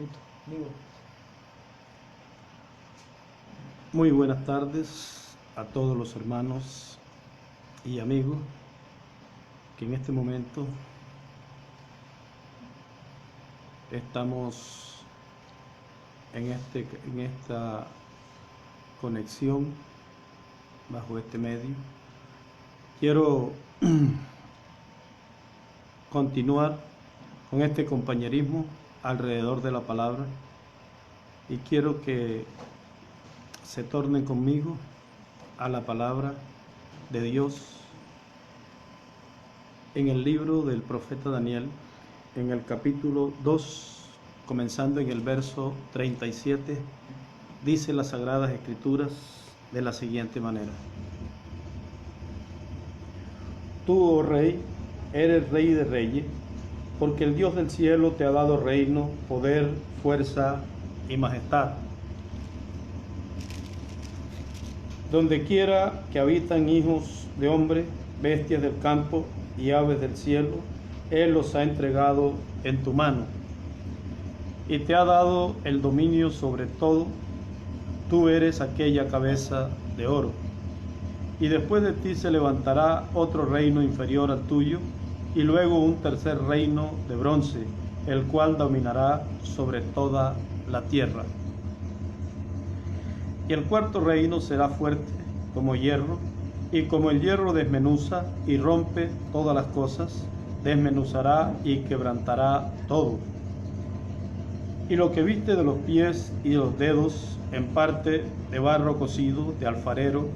Listo, digo. Muy buenas tardes a todos los hermanos y amigos que en este momento estamos en esta conexión bajo este medio. Quiero continuar con este compañerismo alrededor de la palabra y quiero que se tornen conmigo a la palabra de Dios en el libro del profeta Daniel, en el capítulo 2, comenzando en el verso 37, dice las Sagradas Escrituras de la siguiente manera: Tú, oh Rey, eres Rey de reyes, porque el Dios del cielo te ha dado reino, poder, fuerza y majestad. Donde quiera que habitan hijos de hombre, bestias del campo y aves del cielo, Él los ha entregado en tu mano y te ha dado el dominio sobre todo. Tú eres aquella cabeza de oro. Y después de ti se levantará otro reino inferior al tuyo, y luego un tercer reino de bronce, el cual dominará sobre toda la tierra. Y el cuarto reino será fuerte como hierro, y como el hierro desmenuza y rompe todas las cosas, desmenuzará y quebrantará todo. Y lo que viste de los pies y de los dedos, en parte de barro cocido de alfarero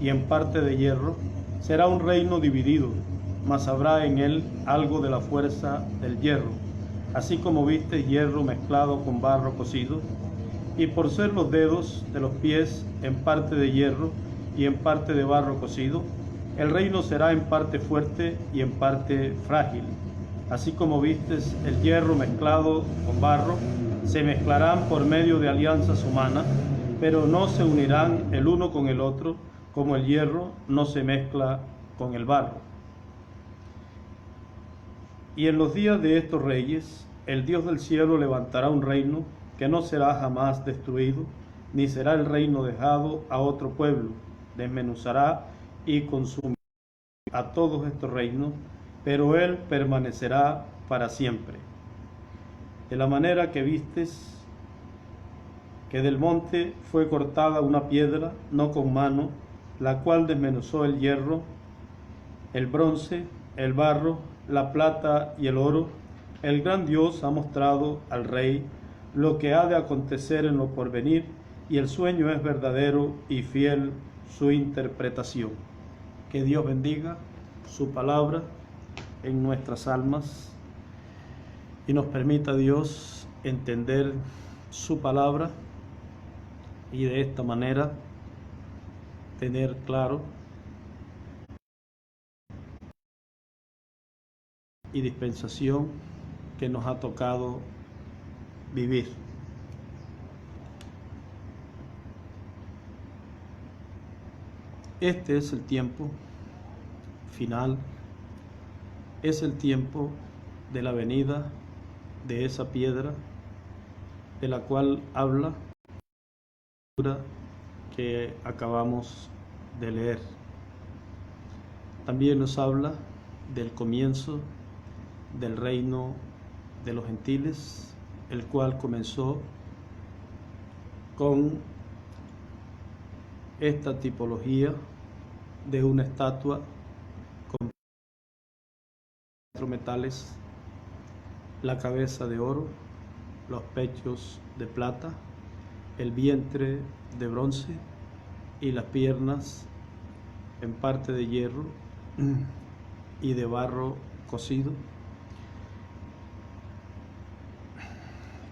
y en parte de hierro, será un reino dividido, mas habrá en él algo de la fuerza del hierro, así como viste hierro mezclado con barro cocido. Y por ser los dedos de los pies en parte de hierro y en parte de barro cocido, el reino será en parte fuerte y en parte frágil. Así como vistes el hierro mezclado con barro, se mezclarán por medio de alianzas humanas, pero no se unirán el uno con el otro, como el hierro no se mezcla con el barro. Y en los días de estos reyes, el Dios del cielo levantará un reino que no será jamás destruido, ni será el reino dejado a otro pueblo. Desmenuzará y consumirá a todos estos reinos, pero él permanecerá para siempre. De la manera que vistes que del monte fue cortada una piedra, no con mano, la cual desmenuzó el hierro, el bronce, el barro, la plata y el oro, el gran Dios ha mostrado al rey lo que ha de acontecer en lo porvenir, y el sueño es verdadero y fiel su interpretación. Que Dios bendiga su palabra en nuestras almas y nos permita, Dios, entender su palabra y de esta manera tener claro y dispensación que nos ha tocado vivir. Este es el tiempo final, es el tiempo de la venida de esa piedra de la cual habla la que acabamos de leer. También nos habla del comienzo del reino de los gentiles, el cual comenzó con esta tipología de una estatua con 4 metales, la cabeza de oro, los pechos de plata, el vientre de bronce y las piernas en parte de hierro y de barro cocido.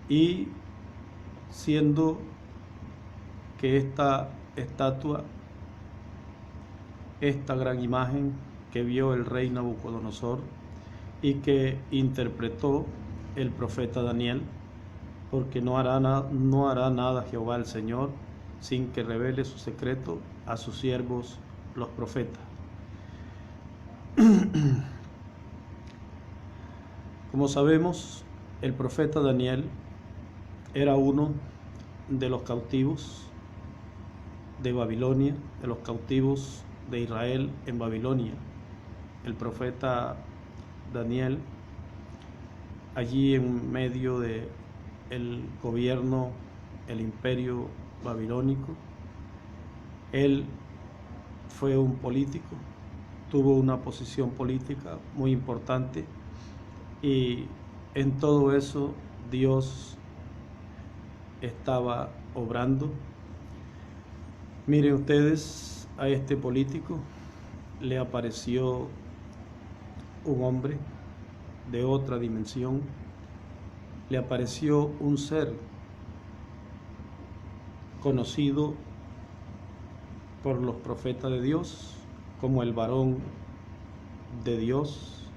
Y siendo que esta estatua, esta gran imagen que vio el rey Nabucodonosor y que interpretó el profeta Daniel, porque no hará nada Jehová el Señor sin que revele su secreto a sus siervos los profetas. Como sabemos, el profeta Daniel era uno de los cautivos de Babilonia, de los cautivos de Israel en Babilonia. El profeta Daniel, allí en medio de el gobierno, el imperio babilónico, él fue un político, tuvo una posición política muy importante, y en todo eso Dios estaba obrando. Miren ustedes, a este político le apareció un hombre de otra dimensión, le apareció un ser conocido por los profetas de Dios como el varón de Dios,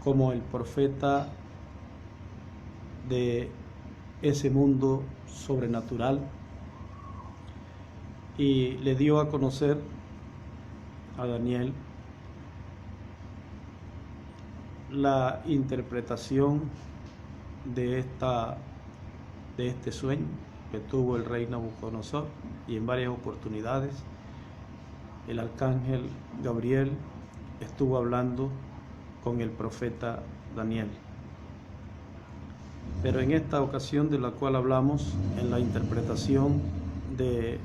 como el profeta de ese mundo sobrenatural, y le dio a conocer a Daniel la interpretación de este sueño que tuvo el rey Nabucodonosor, y en varias oportunidades el arcángel Gabriel estuvo hablando con el profeta Daniel. Pero en esta ocasión de la cual hablamos, en la interpretación de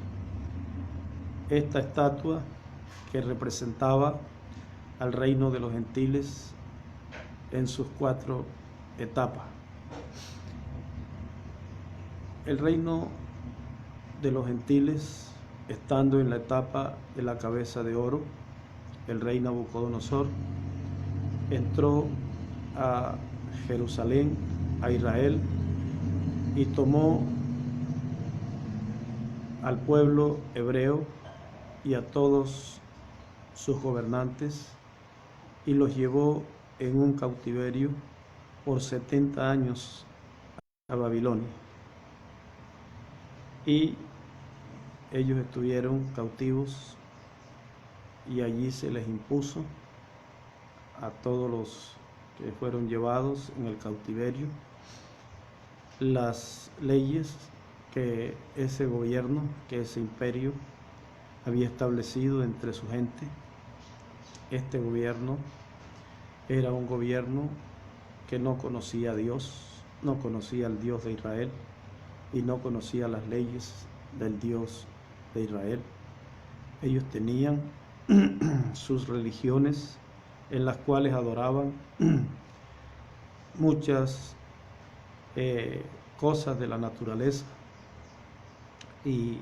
esta estatua que representaba al reino de los gentiles en sus 4 etapas. El reino de los gentiles, estando en la etapa de la cabeza de oro, el rey Nabucodonosor entró a Jerusalén, a Israel, y tomó al pueblo hebreo y a todos sus gobernantes y los llevó en un cautiverio por 70 años a Babilonia. Y ellos estuvieron cautivos, y allí se les impuso a todos los que fueron llevados en el cautiverio las leyes que ese gobierno, que ese imperio había establecido entre su gente. Este gobierno era un gobierno que no conocía a Dios, no conocía al Dios de Israel y no conocía las leyes del Dios de Israel. Ellos tenían sus religiones en las cuales adoraban muchas cosas de la naturaleza, y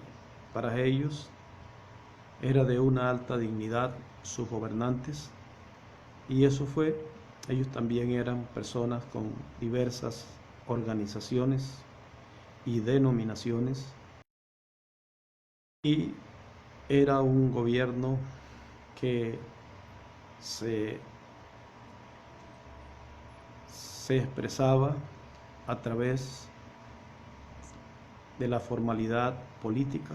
para ellos era de una alta dignidad sus gobernantes, y eso fue, ellos también eran personas con diversas organizaciones y denominaciones, y era un gobierno que se expresaba a través de la formalidad política,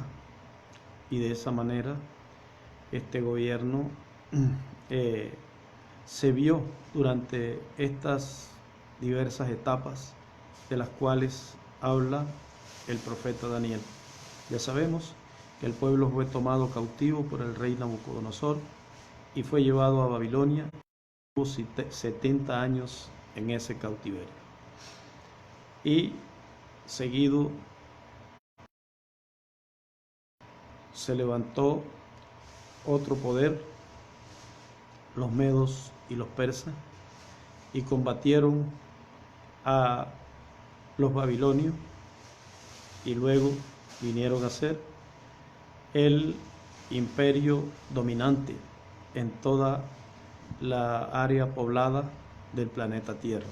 y de esa manera este gobierno se vio durante estas diversas etapas de las cuales habla el profeta Daniel. Ya sabemos que el pueblo fue tomado cautivo por el rey Nabucodonosor y fue llevado a Babilonia. Tuvo 70 años en ese cautiverio, y seguido se levantó otro poder, los medos y los persas, y combatieron a los babilonios, y luego vinieron a ser el imperio dominante en toda la área poblada del planeta Tierra.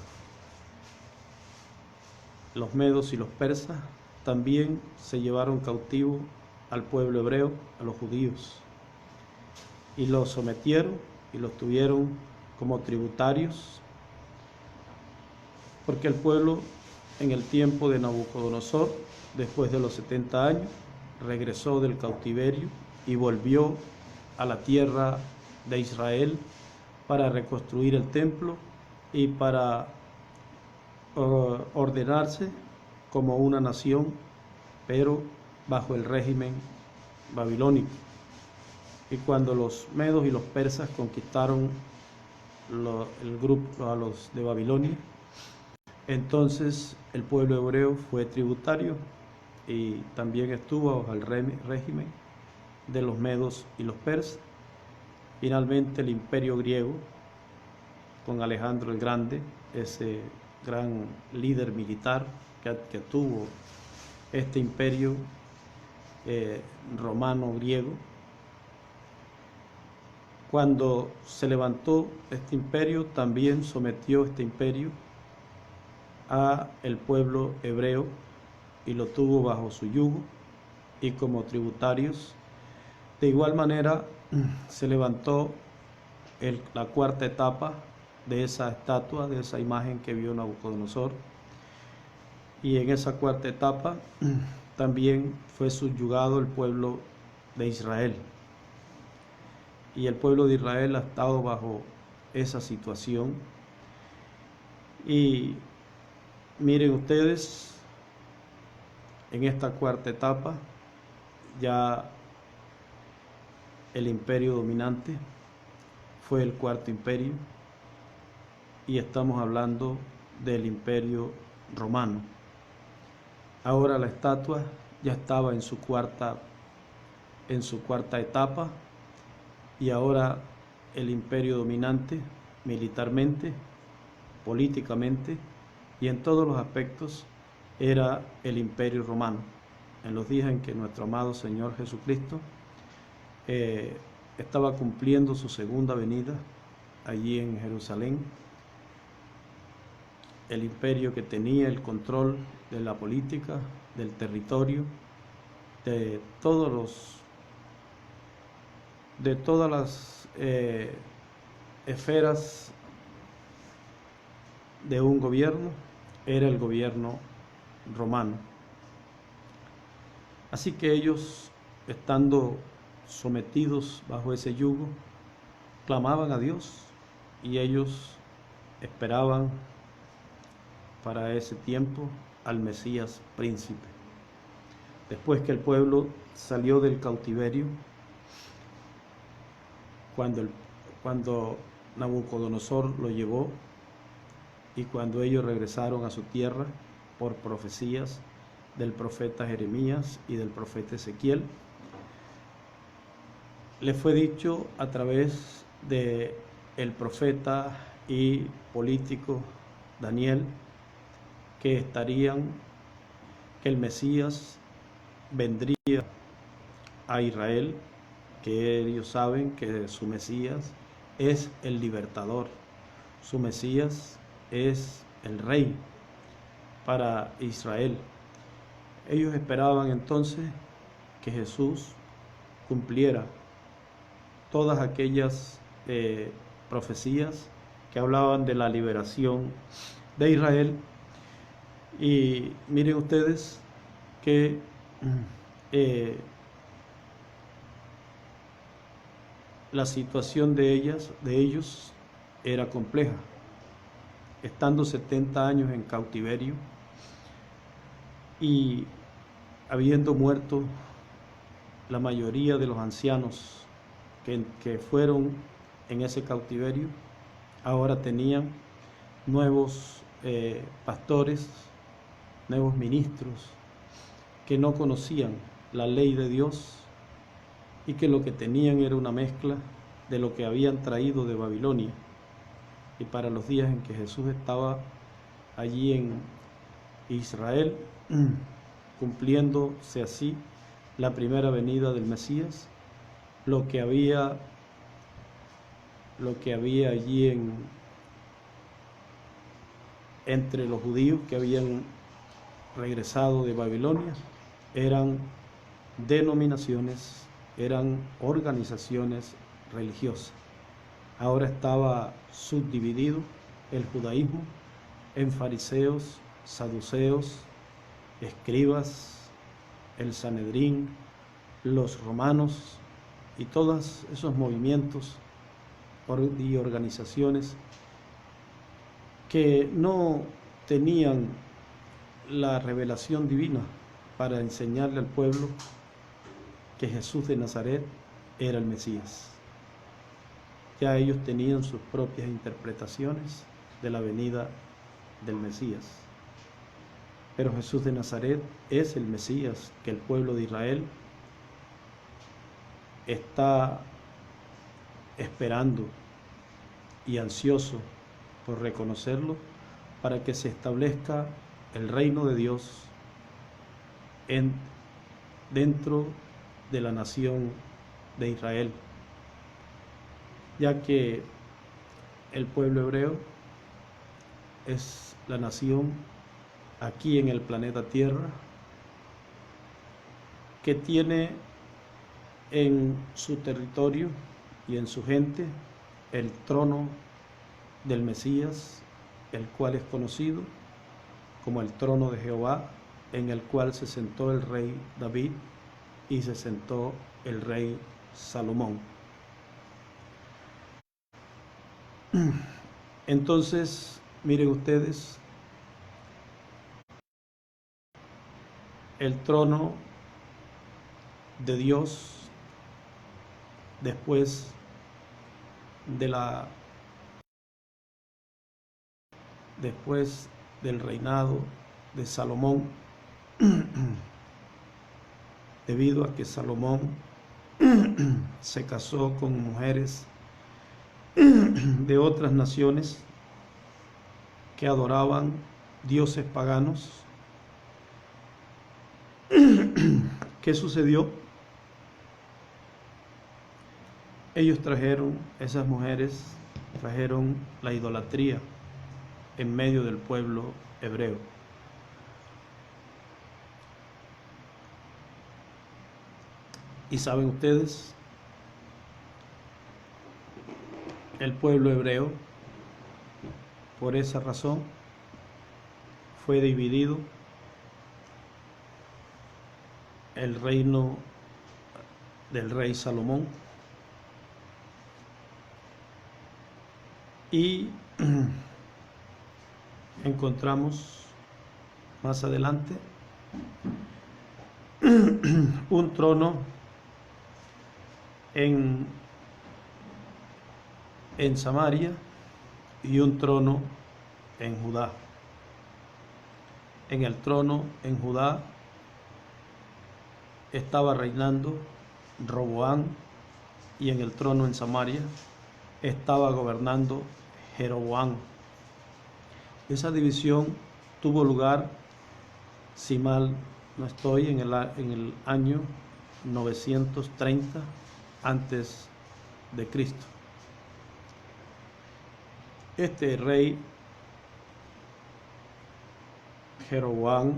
Los medos y los persas también se llevaron cautivo al pueblo hebreo, a los judíos, y los sometieron y los tuvieron como tributarios, porque el pueblo en el tiempo de Nabucodonosor, después de los 70 años, regresó del cautiverio y volvió a la tierra de Israel para reconstruir el templo y para ordenarse como una nación, pero bajo el régimen babilónico. Y cuando los medos y los persas conquistaron el grupo a los de Babilonia, entonces el pueblo hebreo fue tributario y también estuvo bajo el régimen de los medos y los persas. Finalmente el imperio griego, con Alejandro el Grande, ese gran líder militar que tuvo este imperio romano-griego, cuando se levantó este imperio, también sometió este imperio a el pueblo hebreo y lo tuvo bajo su yugo y como tributarios. De igual manera se levantó la cuarta etapa de esa estatua, de esa imagen que vio Nabucodonosor, y en esa cuarta etapa también fue subyugado el pueblo de Israel, y el pueblo de Israel ha estado bajo esa situación. Y miren ustedes, en esta cuarta etapa ya el imperio dominante fue el cuarto imperio, y estamos hablando del imperio romano. Ahora la estatua ya estaba en su cuarta etapa, y ahora el imperio dominante militarmente, políticamente y en todos los aspectos era el imperio romano. En los días en que nuestro amado Señor Jesucristo estaba cumpliendo su segunda venida allí en Jerusalén, el imperio que tenía el control de la política, del territorio, de todas las esferas de un gobierno, era el gobierno romano. Así que ellos, estando sometidos bajo ese yugo, clamaban a Dios, y ellos esperaban para ese tiempo al Mesías príncipe. Después que el pueblo salió del cautiverio, cuando Nabucodonosor lo llevó, y cuando ellos regresaron a su tierra por profecías del profeta Jeremías y del profeta Ezequiel, le fue dicho a través de el profeta y político Daniel que el Mesías vendría a Israel, que ellos saben que su Mesías es el libertador, su Mesías es el rey para Israel. Ellos esperaban entonces que Jesús cumpliera todas aquellas profecías que hablaban de la liberación de Israel. Y miren ustedes que la situación de ellos era compleja. Estando 70 años en cautiverio y habiendo muerto la mayoría de los ancianos que fueron en ese cautiverio, ahora tenían nuevos pastores, nuevos ministros que no conocían la ley de Dios, y que lo que tenían era una mezcla de lo que habían traído de Babilonia. Y para los días en que Jesús estaba allí en Israel, cumpliéndose así la primera venida del Mesías, lo que había allí entre los judíos que habían regresado de Babilonia eran denominaciones, eran organizaciones religiosas. Ahora estaba subdividido el judaísmo en fariseos, saduceos, escribas, el Sanedrín, los romanos y todos esos movimientos y organizaciones que no tenían la revelación divina para enseñarle al pueblo que Jesús de Nazaret era el Mesías. Ya ellos tenían sus propias interpretaciones de la venida del Mesías. Pero Jesús de Nazaret es el Mesías que el pueblo de Israel está esperando y ansioso por reconocerlo para que se establezca el reino de Dios dentro de la nación de Israel, ya que el pueblo hebreo es la nación aquí en el planeta Tierra que tiene en su territorio y en su gente el trono del Mesías, el cual es conocido como el trono de Jehová, en el cual se sentó el rey David y se sentó el rey Salomón. Entonces, miren ustedes, el trono de Dios después del reinado de Salomón, debido a que Salomón se casó con mujeres de otras naciones que adoraban dioses paganos. ¿Qué sucedió? Esas mujeres trajeron la idolatría en medio del pueblo hebreo. Y saben ustedes, el pueblo hebreo, por esa razón, fue dividido. El reino del rey Salomón y encontramos más adelante un trono en Samaria y un trono en Judá. En el trono en Judá estaba reinando Roboam y en el trono en Samaria estaba gobernando Jeroboam. Esa división tuvo lugar, si mal no estoy, en el año 930 antes de Cristo. Este rey Jeroboam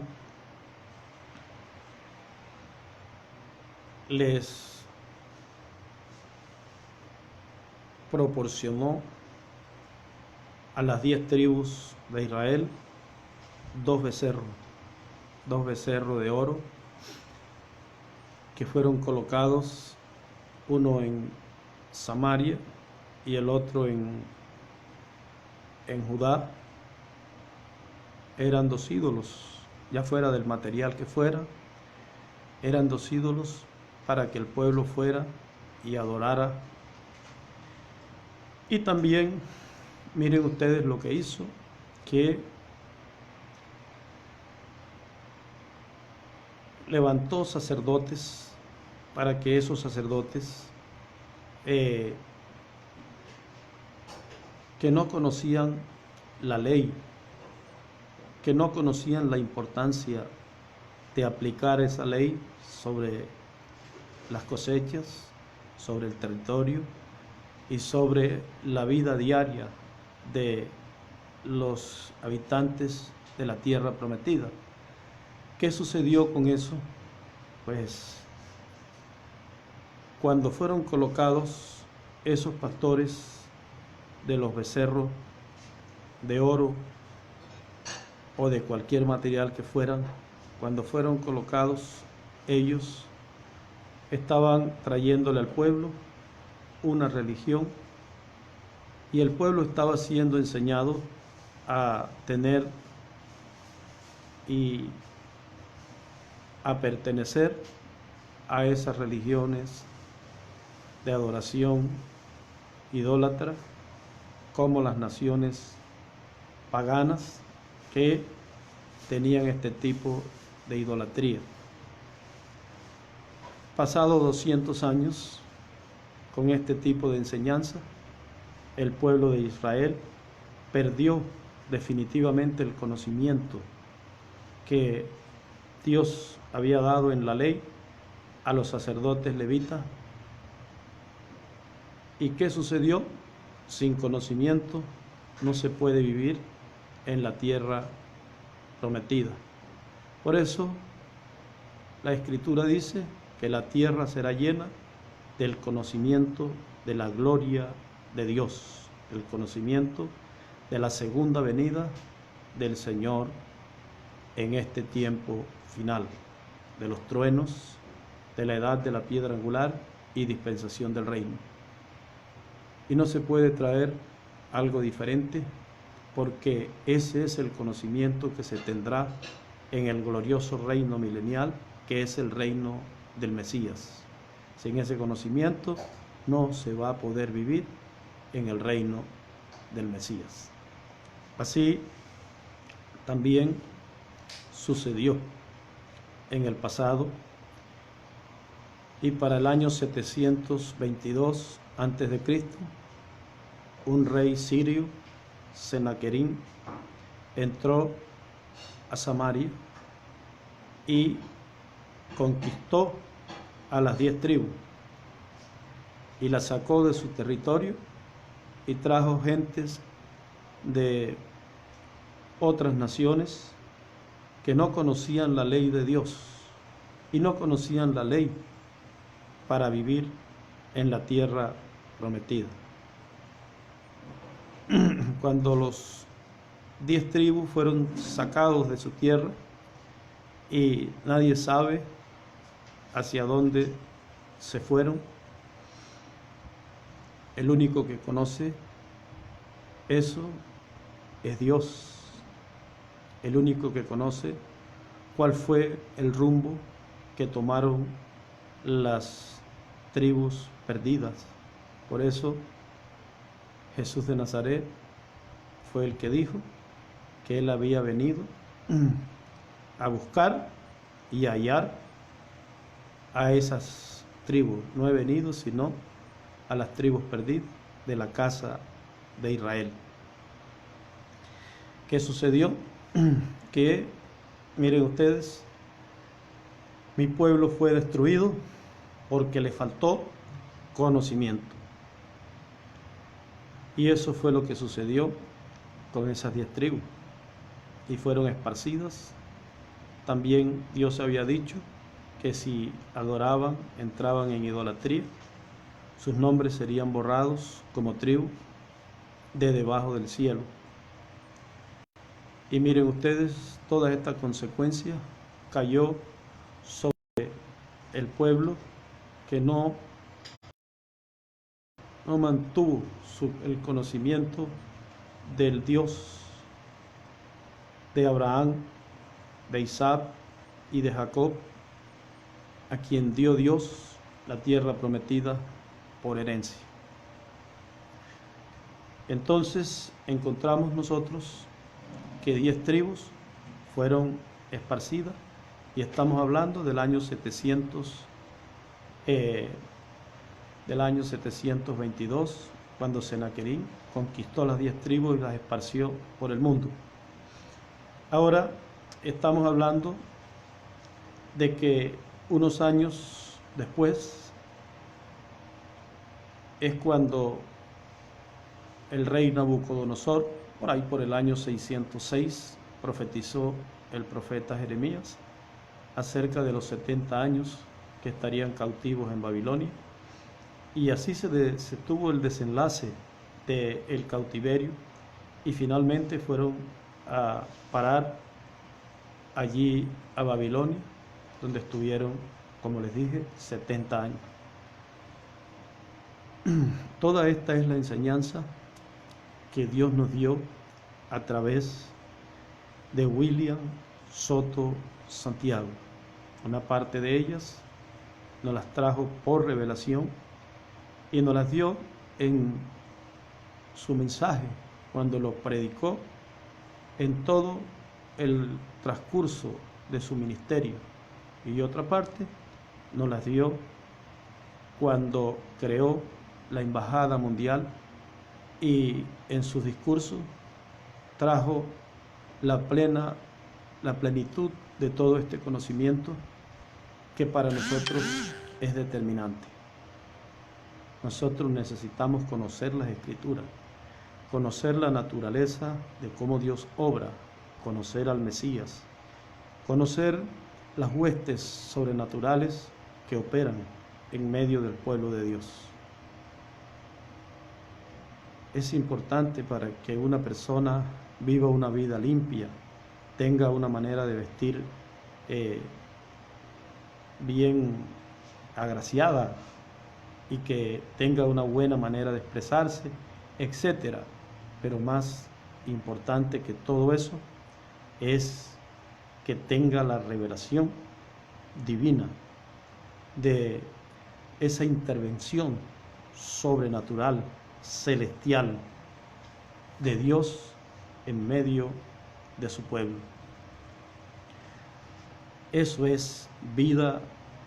les proporcionó a las 10 tribus de Israel dos becerros de oro que fueron colocados, uno en Samaria y el otro en Judá. Eran dos ídolos, ya fuera del material que fuera, eran dos ídolos para que el pueblo fuera y adorara. Y también miren ustedes lo que hizo, que levantó sacerdotes para que esos sacerdotes que no conocían la ley, que no conocían la importancia de aplicar esa ley sobre las cosechas, sobre el territorio y sobre la vida diaria de los habitantes de la tierra prometida. ¿Qué sucedió con eso? Pues cuando fueron colocados esos pastores de los becerros de oro o de cualquier material que fueran, cuando fueron colocados, ellos estaban trayéndole al pueblo una religión y el pueblo estaba siendo enseñado a tener y a pertenecer a esas religiones de adoración idólatra, como las naciones paganas que tenían este tipo de idolatría. Pasados 200 años con este tipo de enseñanza, el pueblo de Israel perdió definitivamente el conocimiento que Dios había dado en la ley a los sacerdotes levitas. ¿Y qué sucedió? Sin conocimiento no se puede vivir en la tierra prometida. Por eso la Escritura dice que la tierra será llena del conocimiento de la gloria de Dios, el conocimiento de la segunda venida del Señor en este tiempo final, de los truenos, de la edad de la piedra angular y dispensación del reino. Y no se puede traer algo diferente, porque ese es el conocimiento que se tendrá en el glorioso reino milenial, que es el reino del Mesías. Sin ese conocimiento no se va a poder vivir en el reino del Mesías. Así también sucedió en el pasado, y para el año 722 a.C., un rey sirio, Senaquerim, entró a Samaria y conquistó a las 10 tribus y las sacó de su territorio y trajo gentes de otras naciones que no conocían la ley de Dios y no conocían la ley para vivir en la tierra prometida. Cuando los 10 tribus fueron sacados de su tierra y nadie sabe hacia dónde se fueron, el único que conoce eso es Dios. El único que conoce cuál fue el rumbo que tomaron las tribus perdidas. Por eso Jesús de Nazaret fue el que dijo que él había venido a buscar y a hallar a esas tribus. No he venido sino a las tribus perdidas de la casa de Israel. ¿Qué sucedió? Que, miren ustedes, mi pueblo fue destruido porque le faltó conocimiento. Y eso fue lo que sucedió con esas 10 tribus. Y fueron esparcidas. También Dios había dicho que si adoraban, entraban en idolatría, sus nombres serían borrados como tribu de debajo del cielo. Y miren ustedes, toda esta consecuencia cayó sobre el pueblo que no mantuvo el conocimiento del Dios de Abraham, de Isaac y de Jacob, a quien dio Dios la tierra prometida por herencia. Entonces encontramos nosotros que 10 tribus fueron esparcidas, y estamos hablando del año 722, cuando Senaquerim conquistó las 10 tribus y las esparció por el mundo. Ahora estamos hablando de que unos años después es cuando el rey Nabucodonosor, por ahí por el año 606, profetizó el profeta Jeremías acerca de los 70 años que estarían cautivos en Babilonia. Y así se tuvo el desenlace del cautiverio, y finalmente fueron a parar allí a Babilonia, donde estuvieron, como les dije, 70 años. Toda esta es la enseñanza que Dios nos dio a través de William Soto Santiago. Una parte de ellas nos las trajo por revelación y nos las dio en su mensaje cuando lo predicó en todo el transcurso de su ministerio, y otra parte nos las dio cuando creó la Embajada Mundial y en sus discursos trajo la plenitud de todo este conocimiento que para nosotros es determinante. Nosotros necesitamos conocer las Escrituras, conocer la naturaleza de cómo Dios obra, conocer al Mesías, conocer las huestes sobrenaturales que operan en medio del pueblo de Dios. Es importante para que una persona viva una vida limpia, tenga una manera de vestir bien agraciada y que tenga una buena manera de expresarse, etcétera. Pero más importante que todo eso es que tenga la revelación divina de esa intervención sobrenatural, celestial de Dios en medio de su pueblo. Eso es vida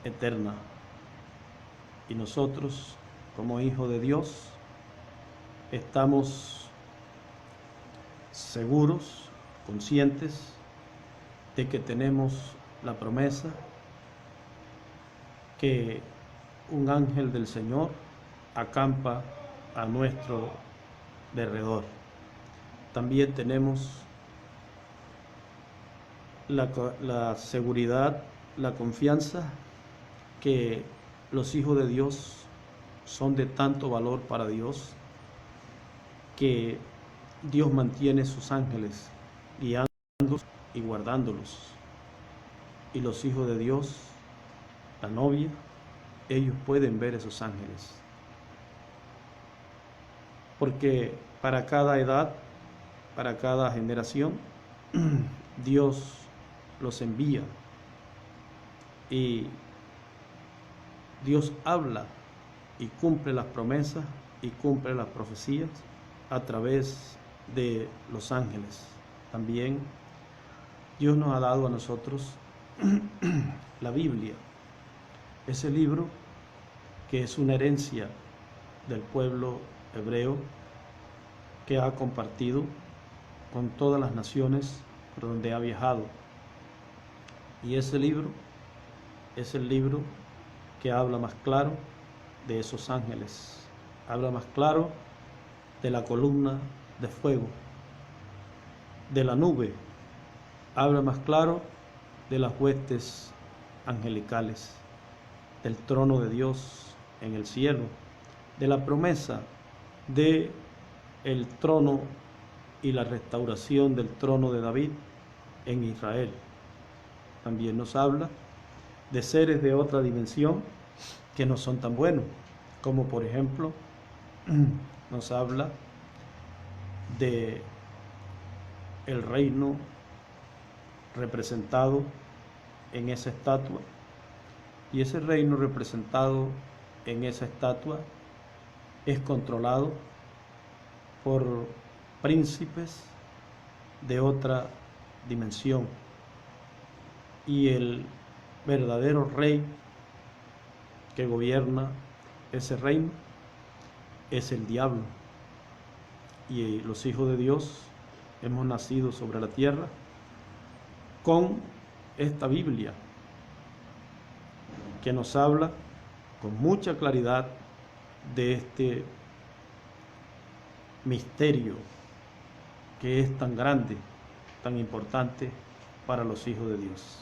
eterna. Y nosotros, como hijos de Dios, estamos seguros, conscientes de que tenemos la promesa que un ángel del Señor acampa a nuestro derredor. También tenemos la seguridad, la confianza que los hijos de Dios son de tanto valor para Dios que Dios mantiene sus ángeles guiándolos y guardándolos. Y los hijos de Dios, la novia, ellos pueden ver esos ángeles. Porque para cada edad, para cada generación, Dios los envía y Dios habla y cumple las promesas y cumple las profecías a través de los ángeles. También Dios nos ha dado a nosotros la Biblia, ese libro que es una herencia del pueblo hebreo que ha compartido con todas las naciones por donde ha viajado. Y ese libro es el libro que habla más claro de esos ángeles, habla más claro de la columna de fuego, de la nube, habla más claro de las huestes angelicales, del trono de Dios en el cielo, de la promesa de el trono y la restauración del trono de David en Israel. También nos habla de seres de otra dimensión que no son tan buenos, como por ejemplo nos habla de el reino representado en esa estatua, y ese reino representado en esa estatua es controlado por príncipes de otra dimensión, y el verdadero rey que gobierna ese reino es el diablo. Y los hijos de Dios hemos nacido sobre la tierra con esta Biblia que nos habla con mucha claridad de este misterio que es tan grande, tan importante para los hijos de Dios.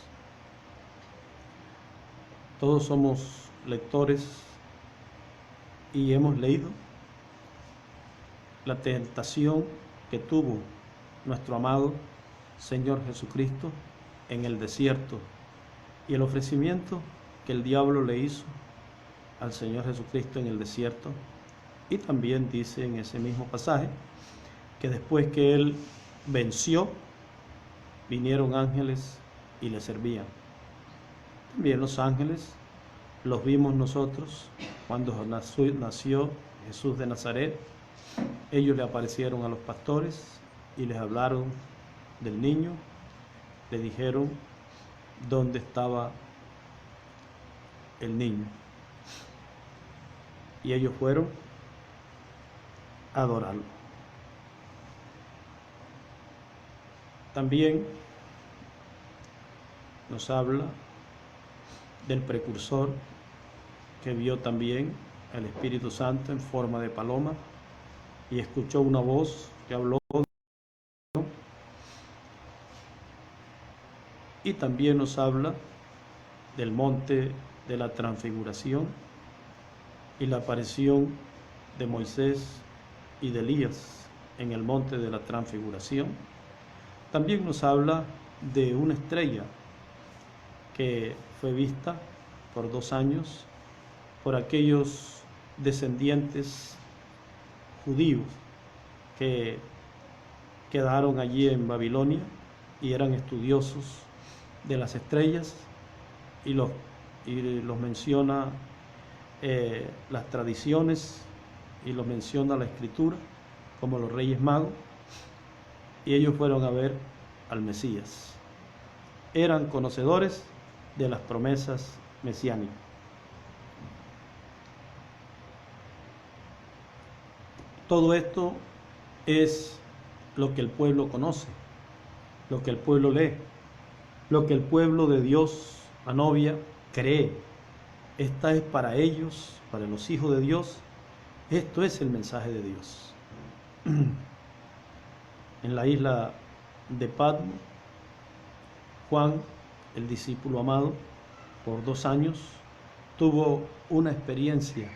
Todos somos lectores y hemos leído la tentación que tuvo nuestro amado Señor Jesucristo en el desierto y el ofrecimiento que el diablo le hizo al Señor Jesucristo en el desierto. Y también dice en ese mismo pasaje que después que él venció, vinieron ángeles y le servían. También los ángeles los vimos nosotros cuando nació Jesús de Nazaret. Ellos le aparecieron a los pastores y les hablaron del niño, le dijeron dónde estaba el niño. Y ellos fueron a adorarlo. También nos habla del precursor que vio también el Espíritu Santo en forma de paloma y escuchó una voz que habló. Y también nos habla del monte de la transfiguración y la aparición de Moisés y de Elías en el monte de la transfiguración. También nos habla de una estrella que fue vista por 2 años por aquellos descendientes judíos que quedaron allí en Babilonia y eran estudiosos de las estrellas, y los menciona las tradiciones y los menciona la Escritura como los Reyes Magos, y ellos fueron a ver al Mesías. Eran conocedores de las promesas mesiánicas. Todo esto es lo que el pueblo conoce, lo que el pueblo lee, lo que el pueblo de Dios, la novia, cree. Esta es para ellos, para los hijos de Dios. Esto es el mensaje de Dios. En la isla de Patmos, Juan, el discípulo amado, por 2 años, tuvo una experiencia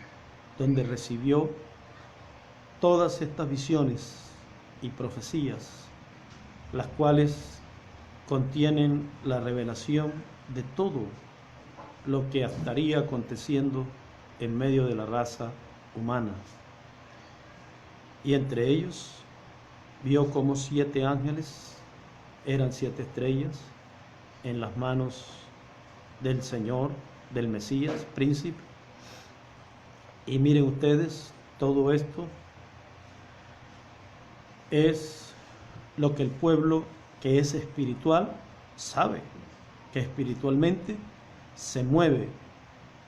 donde recibió todas estas visiones y profecías, las cuales contienen la revelación de todo lo que estaría aconteciendo en medio de la raza humana. Y entre ellos vio como 7 ángeles, eran 7 estrellas, en las manos del Señor, del Mesías, príncipe. Y miren ustedes, todo esto es lo que el pueblo que es espiritual sabe, que espiritualmente se mueve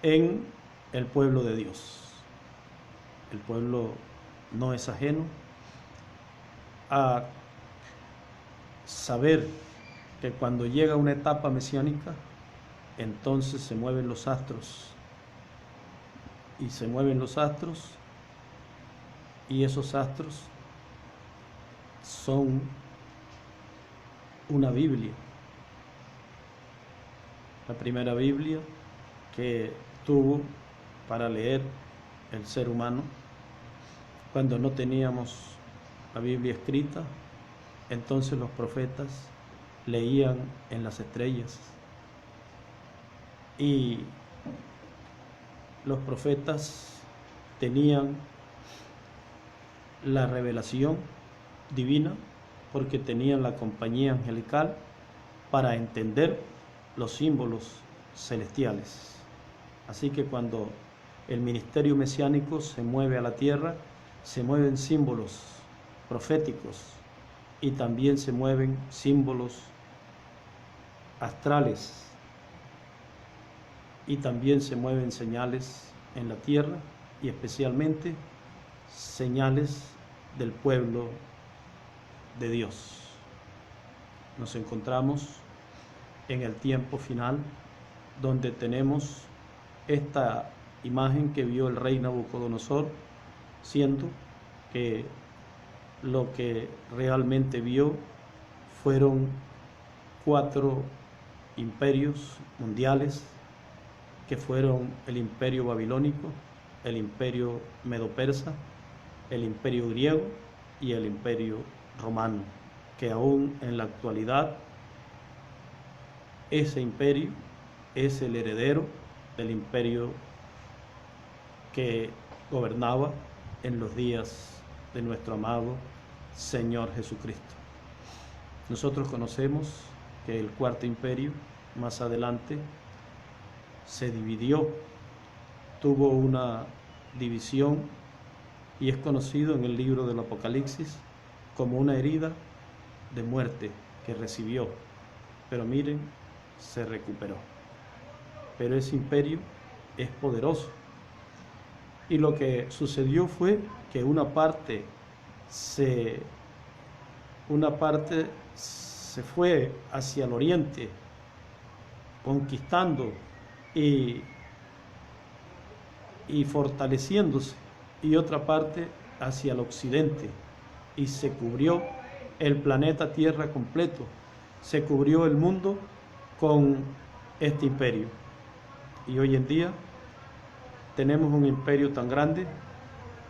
en el pueblo de Dios. El pueblo no es ajeno a saber que cuando llega una etapa mesiánica, entonces se mueven los astros, y se mueven los astros, y esos astros son una Biblia, la primera Biblia que tuvo para leer el ser humano. Cuando no teníamos la Biblia escrita, entonces los profetas leían en las estrellas, y los profetas tenían la revelación divina porque tenían la compañía angelical para entender los símbolos celestiales. Así que cuando el ministerio mesiánico se mueve a la tierra, se mueven símbolos proféticos y también se mueven símbolos astrales, y también se mueven señales en la tierra, y especialmente señales del pueblo de Dios. Nos encontramos en el tiempo final, donde tenemos esta imagen que vio el rey Nabucodonosor, siendo que lo que realmente vio fueron 4 imperios mundiales, que fueron el imperio babilónico, el imperio medo-persa, el imperio griego y el imperio romano, que aún en la actualidad ese imperio es el heredero del imperio que gobernaba en los días de nuestro amado Señor Jesucristo. Nosotros conocemos que el Cuarto Imperio más adelante se dividió, tuvo una división y es conocido en el libro del Apocalipsis como una herida de muerte que recibió. Pero miren, se recuperó. Pero ese imperio es poderoso. Y lo que sucedió fue que una parte se fue hacia el oriente, conquistando y fortaleciéndose, y otra parte hacia el occidente, y se cubrió el planeta Tierra completo, se cubrió el mundo con este imperio. Y hoy en día tenemos un imperio tan grande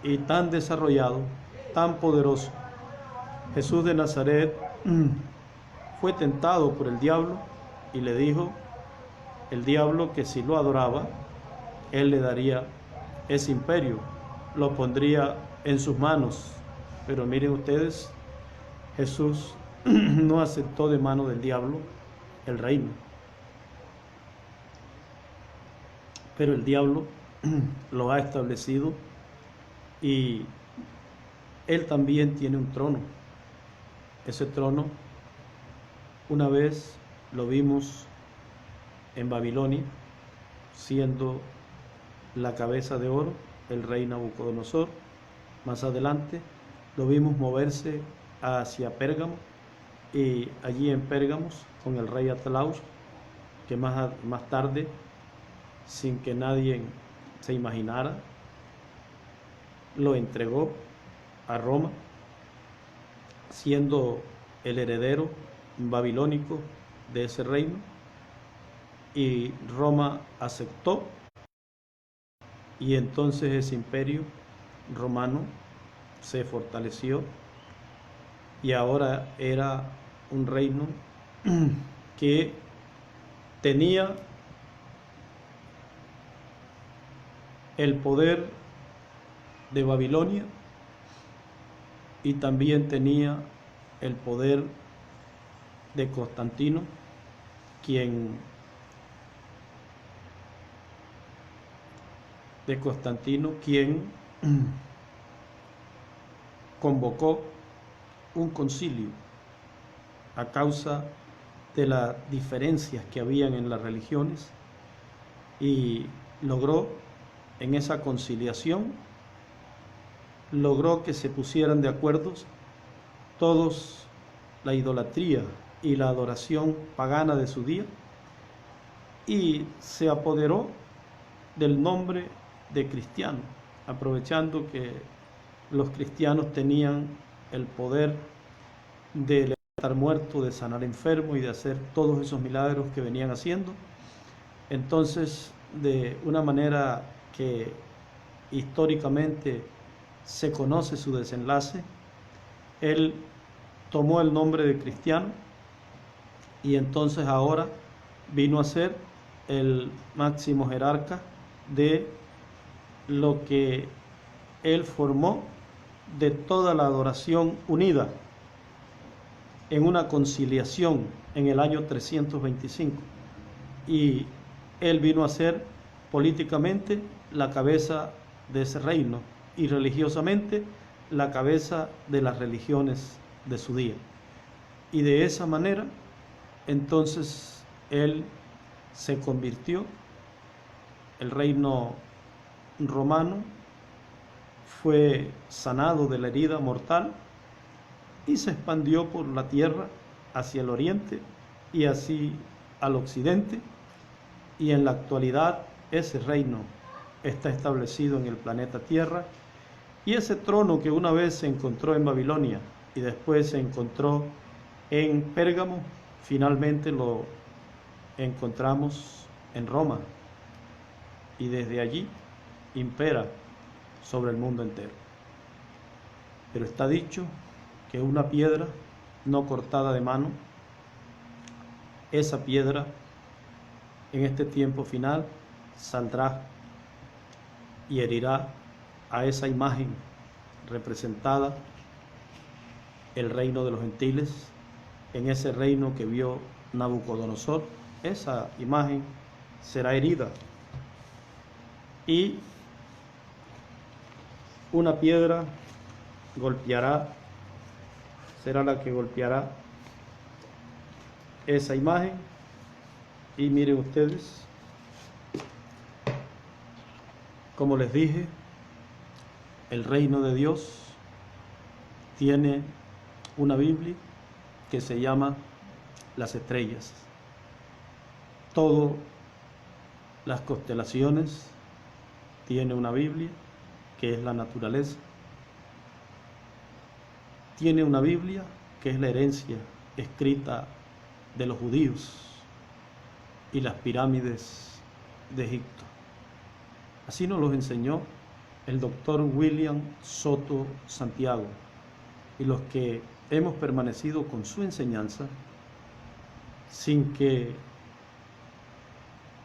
y tan desarrollado, tan poderoso. Jesús de Nazaret fue tentado por el diablo y le dijo el diablo que si lo adoraba, él le daría ese imperio, lo pondría en sus manos. Pero miren ustedes, Jesús no aceptó de mano del diablo el reino. Pero el diablo lo ha establecido y él también tiene un trono. Ese trono, una vez lo vimos en Babilonia, siendo la cabeza de oro el rey Nabucodonosor. Más adelante lo vimos moverse hacia Pérgamo, y allí en Pérgamo con el rey Atlaus, que más tarde, sin que nadie se imaginara, lo entregó a Roma, siendo el heredero babilónico de ese reino, y Roma aceptó, y entonces ese imperio romano se fortaleció y ahora era un reino que tenía el poder de Babilonia y también tenía el poder de Constantino, quien convocó un concilio a causa de las diferencias que habían en las religiones, y logró en esa conciliación, logró que se pusieran de acuerdo todos la idolatría y la adoración pagana de su día, y se apoderó del nombre de cristiano, aprovechando que los cristianos tenían el poder de levantar muertos, de sanar enfermos y de hacer todos esos milagros que venían haciendo. Entonces, de una manera que históricamente se conoce su desenlace, él tomó el nombre de cristiano y entonces ahora vino a ser el máximo jerarca de lo que él formó, de toda la adoración unida en una conciliación en el año 325, y él vino a ser políticamente la cabeza de ese reino y religiosamente la cabeza de las religiones de su día. Y de esa manera entonces él se convirtió, el reino romano fue sanado de la herida mortal y se expandió por la tierra hacia el oriente y así al occidente, y en la actualidad ese reino está establecido en el planeta Tierra, y ese trono que una vez se encontró en Babilonia y después se encontró en Pérgamo, finalmente lo encontramos en Roma, y desde allí impera sobre el mundo entero. Pero está dicho que una piedra no cortada de mano, esa piedra en este tiempo final saldrá y herirá a esa imagen representada el reino de los gentiles, en ese reino que vio Nabucodonosor, esa imagen será herida y una piedra golpeará, será la que golpeará esa imagen. Y miren ustedes, como les dije, el reino de Dios tiene una Biblia que se llama Las Estrellas. Todas las constelaciones tiene una Biblia que es la naturaleza. Tiene una Biblia que es la herencia escrita de los judíos y las pirámides de Egipto. Así nos los enseñó el doctor William Soto Santiago, y los que hemos permanecido con su enseñanza sin que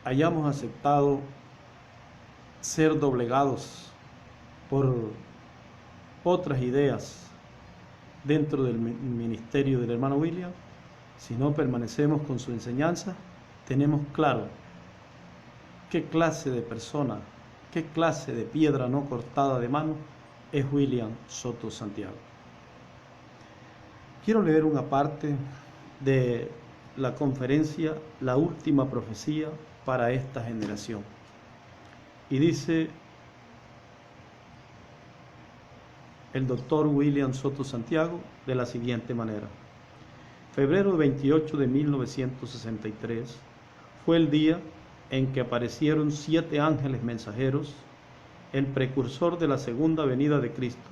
hayamos aceptado ser doblegados por otras ideas dentro del ministerio del hermano William, si no permanecemos con su enseñanza, tenemos claro qué clase de persona, qué clase de piedra no cortada de mano es William Soto Santiago. Quiero leer una parte de la conferencia La última profecía para esta generación. Y dice el doctor William Soto Santiago de la siguiente manera: febrero 28 de 1963 fue el día en que aparecieron 7 ángeles mensajeros, el precursor de la segunda venida de Cristo.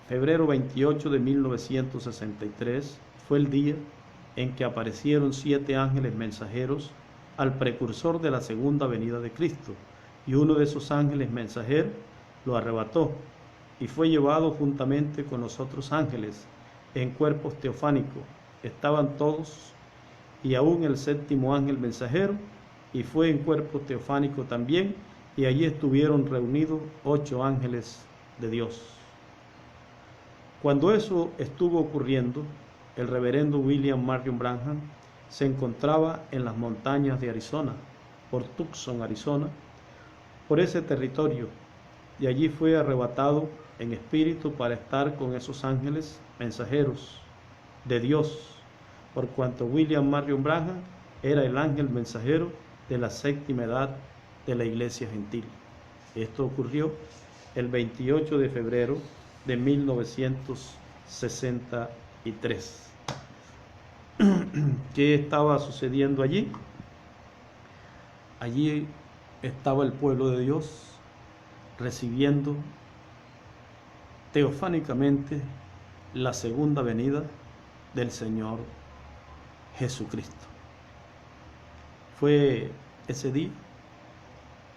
Febrero 28 de 1963 fue el día en que aparecieron 7 ángeles mensajeros al precursor de la segunda venida de Cristo, y uno de esos ángeles mensajeros lo arrebató y fue llevado juntamente con los otros ángeles en cuerpos teofánicos. Estaban todos, y aún el 7º ángel mensajero, y fue en cuerpo teofánico también, y allí estuvieron reunidos 8 ángeles de Dios. Cuando eso estuvo ocurriendo, el reverendo William Marion Branham se encontraba en las montañas de Arizona, por Tucson, Arizona, por ese territorio, y allí fue arrebatado en espíritu para estar con esos ángeles mensajeros de Dios, por cuanto William Marion Branham era el ángel mensajero de la 7ª edad de la iglesia gentil. Esto ocurrió el 28 de febrero de 1963. ¿Qué estaba sucediendo allí? Allí estaba el pueblo de Dios recibiendo teofánicamente la segunda venida del Señor Jesucristo. Fue ese día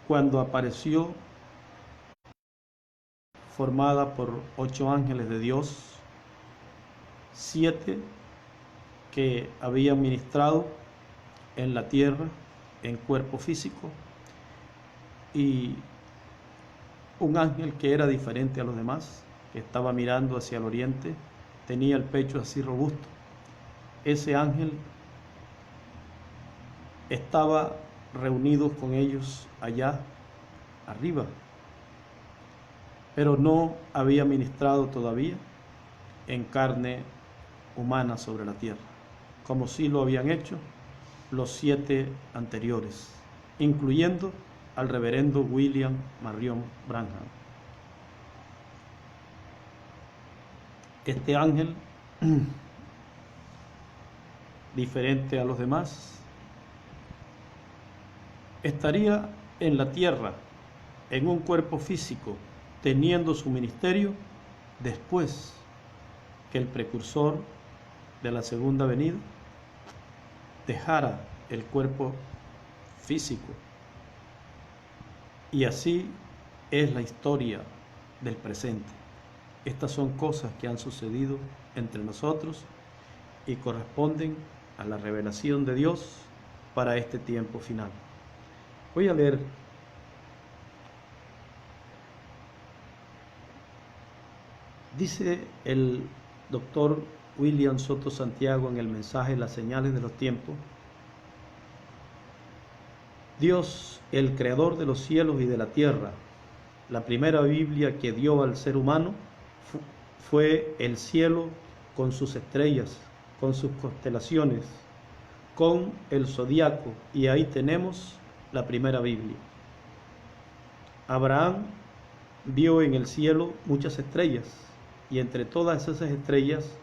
cuando apareció, formada por 8 ángeles de Dios, 7 que habían ministrado en la tierra en cuerpo físico, y un ángel que era diferente a los demás, que estaba mirando hacia el oriente, tenía el pecho así robusto. Ese ángel estaba reunido con ellos allá arriba, pero no había ministrado todavía en carne humana sobre la tierra, como sí lo habían hecho los 7 anteriores, incluyendo al reverendo William Marion Branham. Este ángel, diferente a los demás, estaría en la tierra en un cuerpo físico, teniendo su ministerio después que el precursor de la segunda venida dejara el cuerpo físico. Y así es la historia del presente. Estas son cosas que han sucedido entre nosotros y corresponden a la revelación de Dios para este tiempo final. Voy a leer dice el doctor William Soto Santiago en el mensaje Las señales de los tiempos, Dios, el creador de los cielos y de la tierra, la primera Biblia que dio al ser humano fue el cielo con sus estrellas, con sus constelaciones, con el zodiaco, y ahí tenemos la primera Biblia. Abraham vio en el cielo muchas estrellas, y entre todas esas estrellas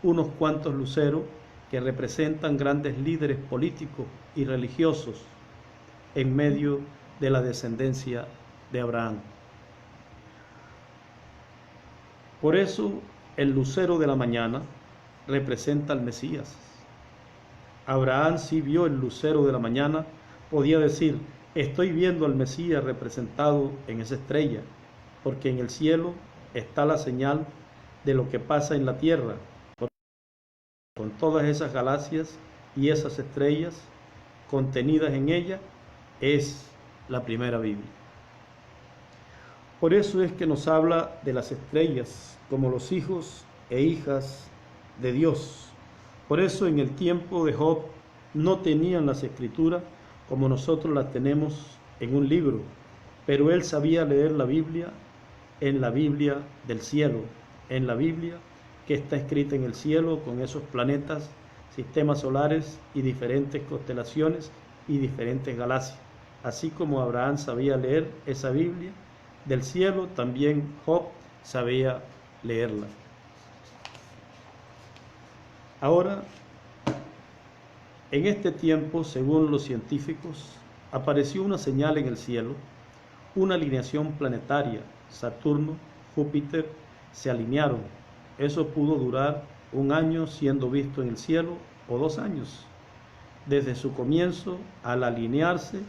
unos cuantos luceros que representan grandes líderes políticos y religiosos en medio de la descendencia de Abraham. Por eso el lucero de la mañana representa al Mesías. Abraham sí vio el lucero de la mañana, podía decir, estoy viendo al Mesías representado en esa estrella, porque en el cielo está la señal de lo que pasa en la tierra, con todas esas galaxias y esas estrellas contenidas en ella, es la primera Biblia. Por eso es que nos habla de las estrellas como los hijos e hijas de Dios. Por eso en el tiempo de Job no tenían las escrituras como nosotros las tenemos en un libro, pero él sabía leer la Biblia en la Biblia del cielo, en la Biblia que está escrita en el cielo con esos planetas, sistemas solares y diferentes constelaciones y diferentes galaxias. Así como Abraham sabía leer esa Biblia del cielo, también Job sabía leerla. Ahora, en este tiempo, según los científicos, apareció una señal en el cielo, una alineación planetaria. Saturno, Júpiter se alinearon. Eso pudo durar 1 año siendo visto en el cielo o 2 años, desde su comienzo al alinearse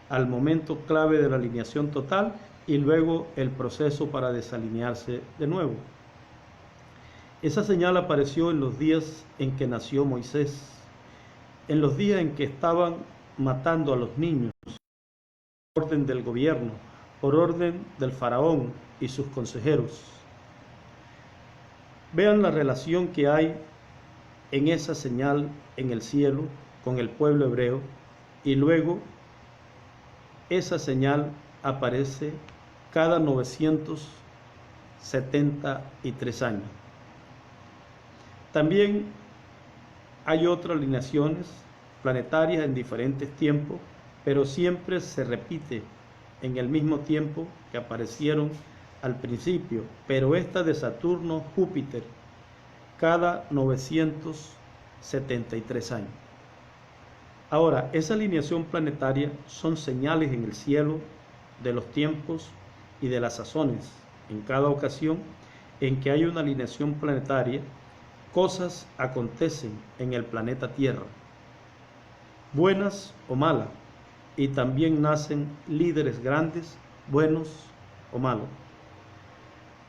al momento clave de la alineación total y luego el proceso para desalinearse de nuevo. Esa señal apareció en los días en que nació Moisés, en los días en que estaban matando a los niños, por orden del gobierno, por orden del faraón y sus consejeros. Vean la relación que hay en esa señal en el cielo con el pueblo hebreo, y luego esa señal aparece cada 973 años. También hay otras alineaciones planetarias en diferentes tiempos, pero siempre se repite en el mismo tiempo que aparecieron al principio, pero esta de Saturno, Júpiter, cada 973 años. Ahora, esa alineación planetaria son señales en el cielo de los tiempos y de las sazones. En cada ocasión en que hay una alineación planetaria, cosas acontecen en el planeta Tierra, buenas o malas, y también nacen líderes grandes, buenos o malos.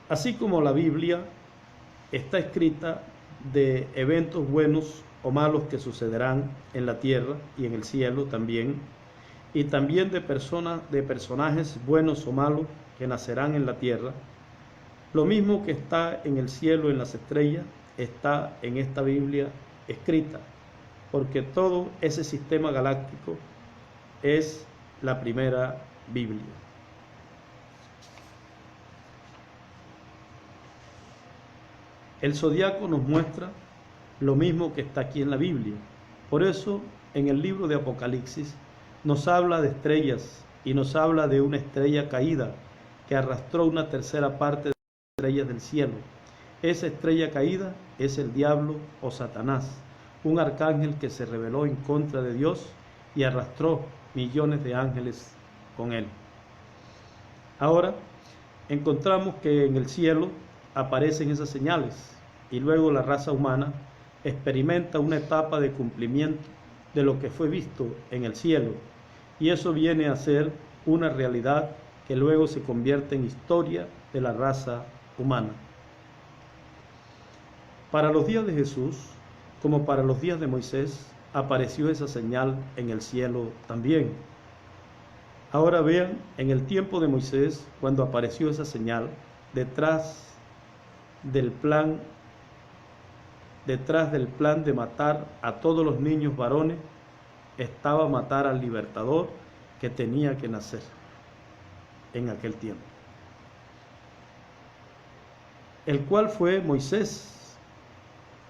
Así como la Biblia está escrita de eventos buenos o malos que sucederán en la tierra y en el cielo también, y también de personajes buenos o malos que nacerán en la tierra, lo mismo que está en el cielo, en las estrellas, está en esta Biblia escrita, porque todo ese sistema galáctico es la primera Biblia. El zodiaco nos muestra lo mismo que está aquí en la Biblia. Por eso, en el libro de Apocalipsis nos habla de estrellas y nos habla de una estrella caída que arrastró una tercera parte de las estrellas del cielo. Esa estrella caída es el diablo o Satanás, un arcángel que se rebeló en contra de Dios y arrastró millones de ángeles con él. Ahora encontramos que en el cielo aparecen esas señales y luego la raza humana experimenta una etapa de cumplimiento de lo que fue visto en el cielo, y eso viene a ser una realidad que luego se convierte en historia de la raza humana. Para los días de Jesús, como para los días de Moisés, apareció esa señal en el cielo también. Ahora vean, en el tiempo de Moisés, cuando apareció esa señal, detrás del plan detrás del plan de matar a todos los niños varones estaba matar al libertador que tenía que nacer en aquel tiempo, el cual fue Moisés.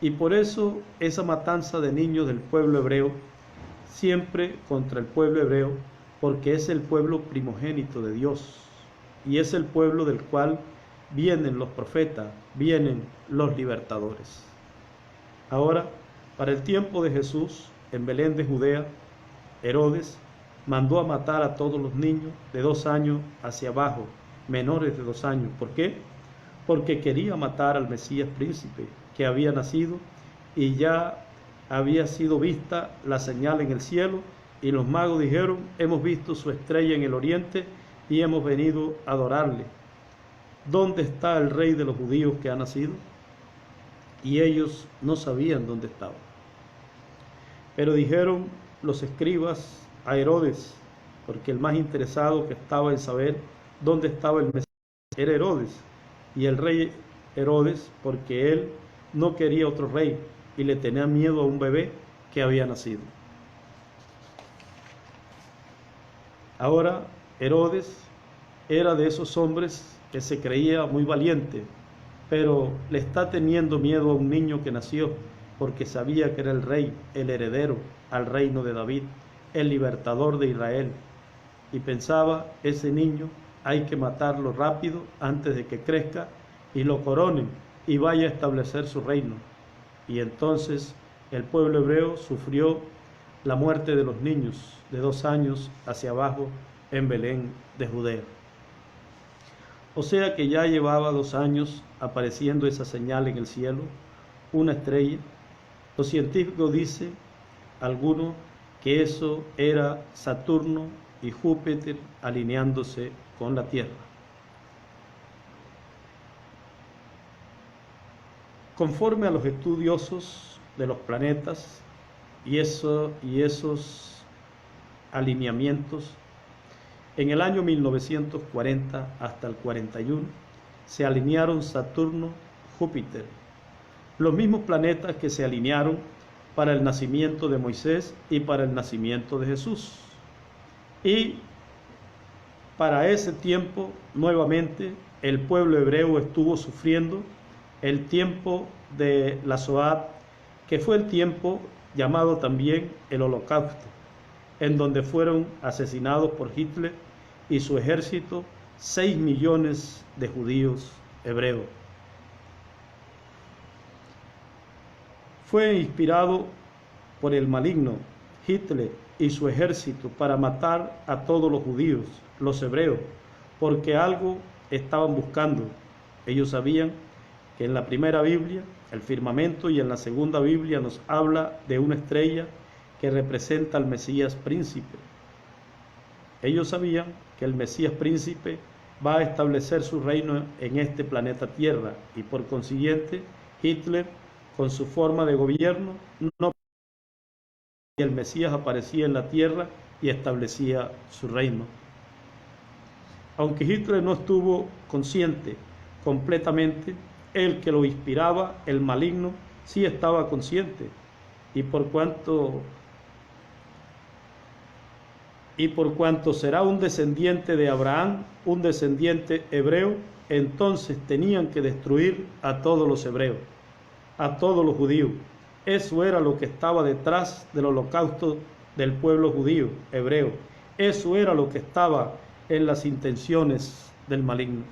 Y por eso esa matanza de niños del pueblo hebreo, siempre contra el pueblo hebreo, porque es el pueblo primogénito de Dios y es el pueblo del cual vienen los profetas, vienen los libertadores. Ahora, para el tiempo de Jesús, en Belén de Judea, Herodes mandó a matar a todos los niños de 2 años hacia abajo, menores de 2 años. ¿Por qué? Porque quería matar al Mesías príncipe que había nacido y ya había sido vista la señal en el cielo, y los magos dijeron: hemos visto su estrella en el oriente y hemos venido a adorarle. ¿Dónde está el rey de los judíos que ha nacido? Y ellos no sabían dónde estaba. Pero dijeron los escribas a Herodes, porque el más interesado que estaba en saber dónde estaba el Mesías era Herodes, y el rey Herodes, porque él no quería otro rey y le tenía miedo a un bebé que había nacido. Ahora Herodes era de esos hombres que se creía muy valiente, pero le está teniendo miedo a un niño que nació, porque sabía que era el rey, el heredero al reino de David, el libertador de Israel, y pensaba: ese niño hay que matarlo rápido antes de que crezca y lo coronen y vaya a establecer su reino. Y entonces el pueblo hebreo sufrió la muerte de los niños de 2 años hacia abajo en Belén de Judea. O sea que ya llevaba 2 años apareciendo esa señal en el cielo, una estrella. Los científicos dicen, algunos, que eso era Saturno y Júpiter alineándose con la Tierra. Conforme a los estudiosos de los planetas y esos alineamientos, en el año 1940 hasta el 41 se alinearon Saturno, Júpiter, los mismos planetas que se alinearon para el nacimiento de Moisés y para el nacimiento de Jesús. Y para ese tiempo, nuevamente, el pueblo hebreo estuvo sufriendo el tiempo de la Shoah, que fue el tiempo llamado también el Holocausto, en donde fueron asesinados por Hitler y su ejército 6 millones de judíos hebreos. Fue inspirado por el maligno Hitler y su ejército para matar a todos los judíos, los hebreos, porque algo estaban buscando. Ellos sabían que en la primera Biblia, el firmamento, y en la segunda Biblia nos habla de una estrella que representa al Mesías príncipe. Ellos sabían que el Mesías príncipe va a establecer su reino en este planeta Tierra, y por consiguiente Hitler, con su forma de gobierno, no, y el Mesías aparecía en la tierra y establecía su reino. Aunque Hitler no estuvo consciente completamente, el que lo inspiraba, el maligno, sí estaba consciente, y por cuanto será un descendiente de Abraham, un descendiente hebreo, entonces tenían que destruir a todos los hebreos, a todos los judíos. Eso era lo que estaba detrás del holocausto del pueblo judío, hebreo. Eso era lo que estaba en las intenciones del maligno.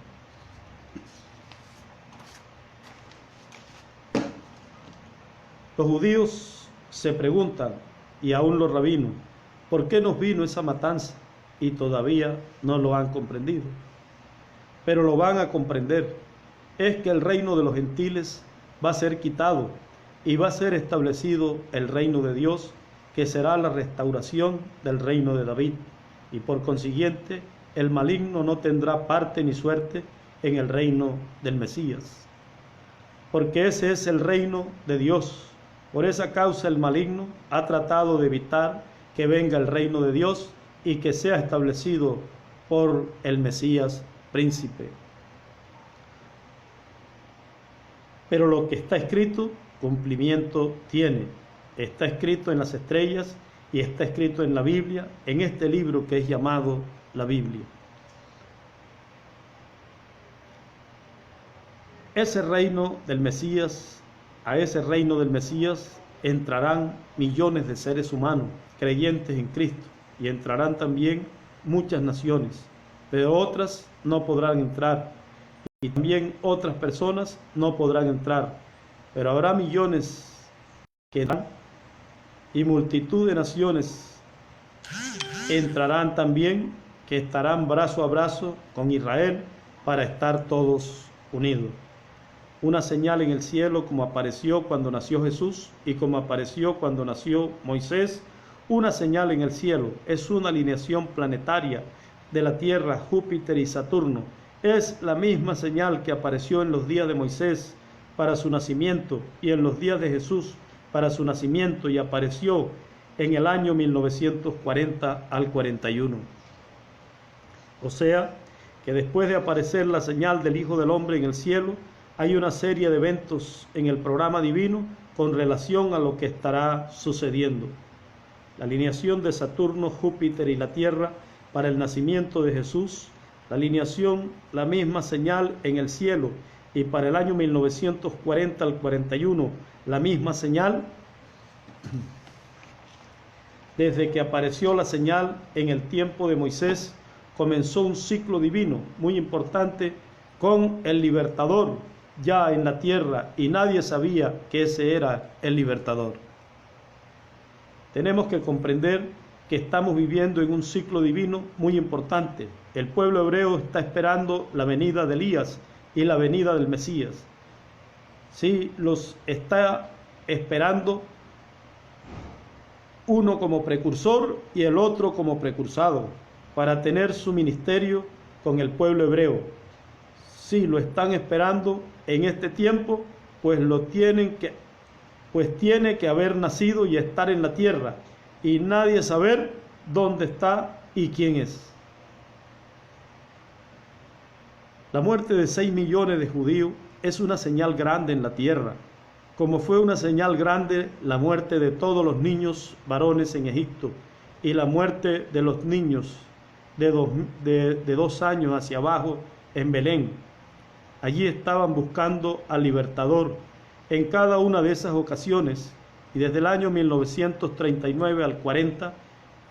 Los judíos se preguntan, y aún los rabinos, ¿por qué nos vino esa matanza? Y todavía no lo han comprendido. Pero lo van a comprender. Es que el reino de los gentiles va a ser quitado y va a ser establecido el reino de Dios, que será la restauración del reino de David. Y por consiguiente, el maligno no tendrá parte ni suerte en el reino del Mesías. Porque ese es el reino de Dios. Por esa causa el maligno ha tratado de evitar que venga el reino de Dios y que sea establecido por el Mesías príncipe. Pero lo que está escrito cumplimiento tiene. Está escrito en las estrellas y está escrito en la Biblia, en este libro que es llamado la Biblia. Ese reino del Mesías, a ese reino del Mesías entrarán millones de seres humanos creyentes en Cristo, y entrarán también muchas naciones, pero otras no podrán entrar, y también otras personas no podrán entrar, pero habrá millones que entrarán, y multitud de naciones entrarán también, que estarán brazo a brazo con Israel para estar todos unidos. Una señal en el cielo, como apareció cuando nació Jesús y como apareció cuando nació Moisés. Una señal en el cielo es una alineación planetaria de la Tierra, Júpiter y Saturno. Es la misma señal que apareció en los días de Moisés para su nacimiento y en los días de Jesús para su nacimiento, y apareció en el año 1940 al 41. O sea, que después de aparecer la señal del Hijo del Hombre en el cielo, hay una serie de eventos en el programa divino con relación a lo que estará sucediendo. La alineación de Saturno, Júpiter y la Tierra para el nacimiento de Jesús, la alineación, la misma señal en el cielo, y para el año 1940 al 41, la misma señal. Desde que apareció la señal en el tiempo de Moisés, comenzó un ciclo divino muy importante con el libertador ya en la tierra, y nadie sabía que ese era el libertador. Tenemos que comprender que estamos viviendo en un ciclo divino muy importante. El pueblo hebreo está esperando la venida de Elías y la venida del Mesías. Sí, los está esperando, uno como precursor y el otro como precursado, para tener su ministerio con el pueblo hebreo. Sí, lo están esperando en este tiempo, pues tiene que haber nacido y estar en la tierra, y nadie saber dónde está y quién es. La muerte de 6 millones de judíos es una señal grande en la tierra, como fue una señal grande la muerte de todos los niños varones en Egipto, y la muerte de los niños de 2 años hacia abajo en Belén. Allí estaban buscando al libertador en cada una de esas ocasiones, y desde el año 1939 al 40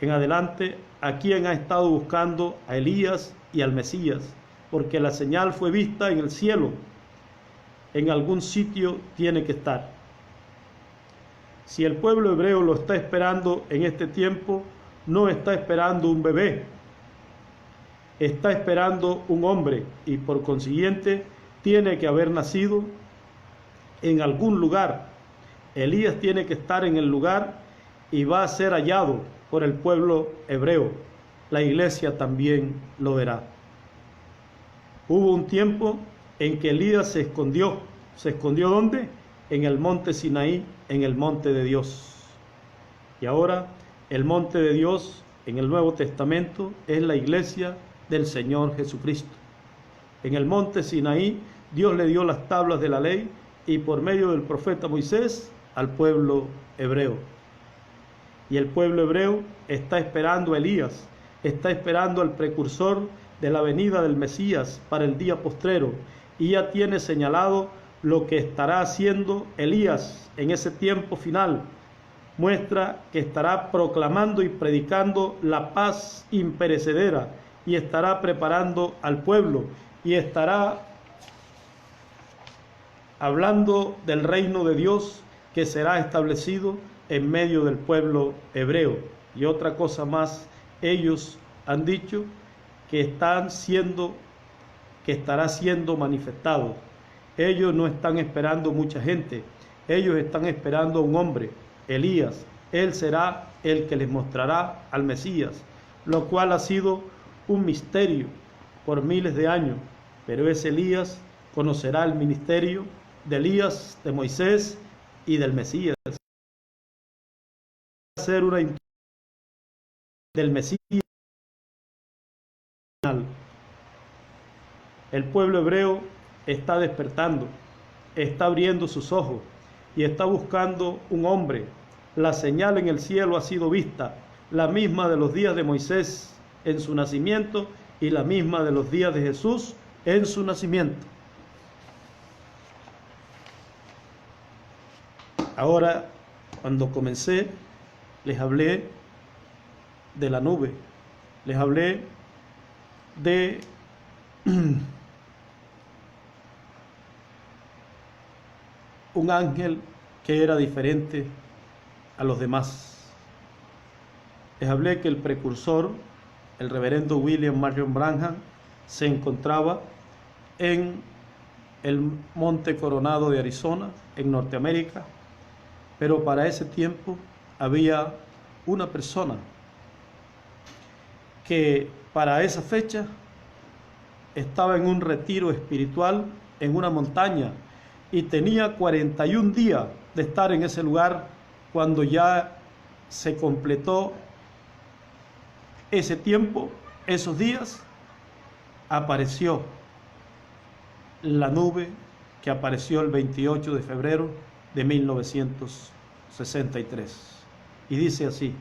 en adelante, ¿a quién ha estado buscando? A Elías y al Mesías, porque la señal fue vista en el cielo. En algún sitio tiene que estar. Si el pueblo hebreo lo está esperando en este tiempo, no está esperando un bebé, está esperando un hombre, y por consiguiente tiene que haber nacido en algún lugar. Elías tiene que estar en el lugar y va a ser hallado por el pueblo hebreo. La iglesia también lo verá. Hubo un tiempo en que Elías se escondió. ¿Se escondió dónde? En el monte Sinaí, en el monte de Dios. Y ahora el monte de Dios en el Nuevo Testamento es la iglesia del Señor Jesucristo. En el monte Sinaí Dios le dio las tablas de la ley, y por medio del profeta Moisés al pueblo hebreo. Y el pueblo hebreo está esperando a Elías, está esperando al precursor de la venida del Mesías para el día postrero, y ya tiene señalado lo que estará haciendo Elías en ese tiempo final. Muestra que estará proclamando y predicando la paz imperecedera, y estará preparando al pueblo, y estará hablando del reino de Dios que será establecido en medio del pueblo hebreo. Y otra cosa más, ellos han dicho que estará siendo manifestado. Ellos no están esperando mucha gente, ellos están esperando a un hombre, Elías. Él será el que les mostrará al Mesías, lo cual ha sido un misterio por miles de años, pero ese Elías conocerá el ministerio de Elías, de Moisés y del Mesías. Ser una del Mesías. El pueblo hebreo está despertando, está abriendo sus ojos, y está buscando un hombre. La señal en el cielo ha sido vista, la misma de los días de Moisés en su nacimiento y la misma de los días de Jesús en su nacimiento. Ahora, cuando comencé, les hablé de la nube, les hablé de un ángel que era diferente a los demás. Les hablé que el precursor, el reverendo William Marion Branham, se encontraba en el Monte Coronado de Arizona, en Norteamérica, pero para ese tiempo había una persona que para esa fecha estaba en un retiro espiritual en una montaña y tenía 41 días de estar en ese lugar. Cuando ya se completó ese tiempo, esos días, apareció la nube que apareció el 28 de febrero de 1963. Y dice así: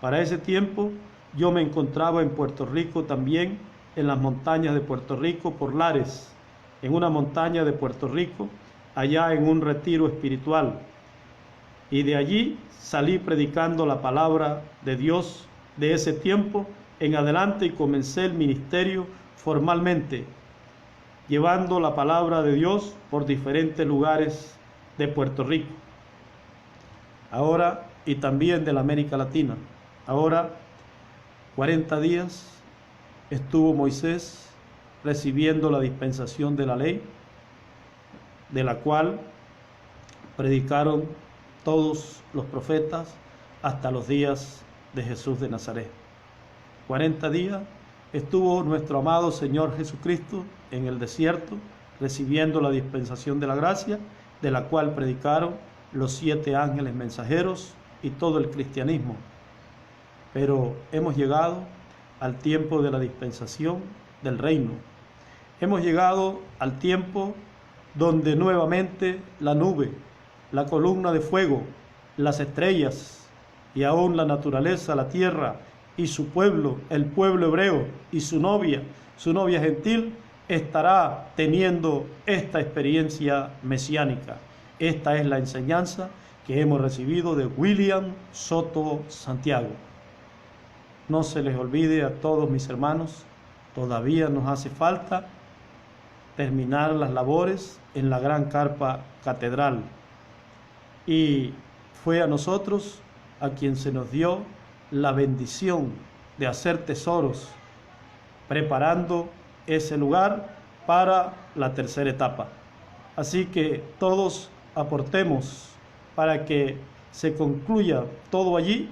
para ese tiempo yo me encontraba en Puerto Rico también, en las montañas de Puerto Rico, por Lares, en una montaña de Puerto Rico, allá en un retiro espiritual. Y de allí salí predicando la palabra de Dios de ese tiempo en adelante y comencé el ministerio formalmente, llevando la palabra de Dios por diferentes lugares de Puerto Rico. Ahora, y también de la América Latina. Ahora, 40 días estuvo Moisés recibiendo la dispensación de la ley, de la cual predicaron todos los profetas hasta los días de Jesús de Nazaret. 40 días estuvo nuestro amado Señor Jesucristo en el desierto, recibiendo la dispensación de la gracia, de la cual predicaron los 7 ángeles mensajeros y todo el cristianismo. Pero hemos llegado al tiempo de la dispensación del reino. Hemos llegado al tiempo donde nuevamente la nube, la columna de fuego, las estrellas y aún la naturaleza, la tierra y su pueblo, el pueblo hebreo y su novia gentil, estará teniendo esta experiencia mesiánica. Esta es la enseñanza que hemos recibido de William Soto Santiago. No se les olvide a todos mis hermanos, todavía nos hace falta terminar las labores en la gran carpa catedral. Y fue a nosotros a quien se nos dio la bendición de hacer tesoros, preparando ese lugar para la tercera etapa. Así que todos aportemos para que se concluya todo allí,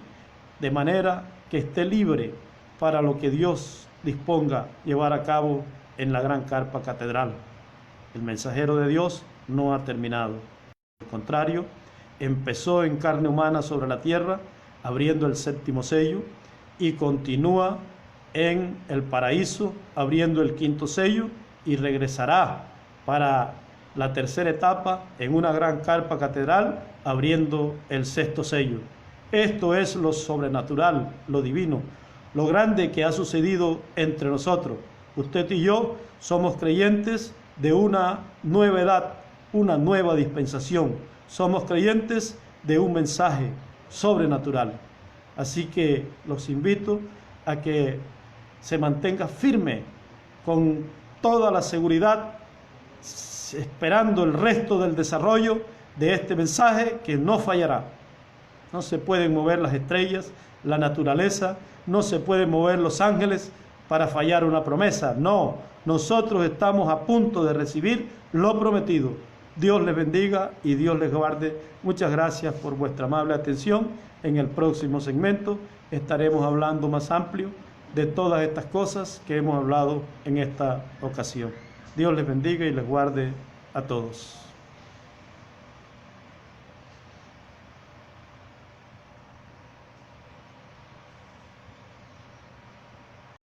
de manera que esté libre para lo que Dios disponga llevar a cabo en la gran carpa catedral. El mensajero de Dios no ha terminado. Al contrario, empezó en carne humana sobre la tierra, abriendo el 7º sello, y continúa en el paraíso, abriendo el 5º sello, y regresará para la tercera etapa en una gran carpa catedral, abriendo el 6º sello. Esto es lo sobrenatural, lo divino, lo grande que ha sucedido entre nosotros. Usted y yo somos creyentes de una nueva edad, una nueva dispensación. Somos creyentes de un mensaje sobrenatural. Así que los invito a que se mantenga firme con toda la seguridad, esperando el resto del desarrollo de este mensaje que no fallará. No se pueden mover las estrellas, la naturaleza, no se pueden mover los ángeles para fallar una promesa. No, nosotros estamos a punto de recibir lo prometido. Dios les bendiga y Dios les guarde. Muchas gracias por vuestra amable atención. En el próximo segmento estaremos hablando más amplio de todas estas cosas que hemos hablado en esta ocasión. Dios les bendiga y les guarde a todos.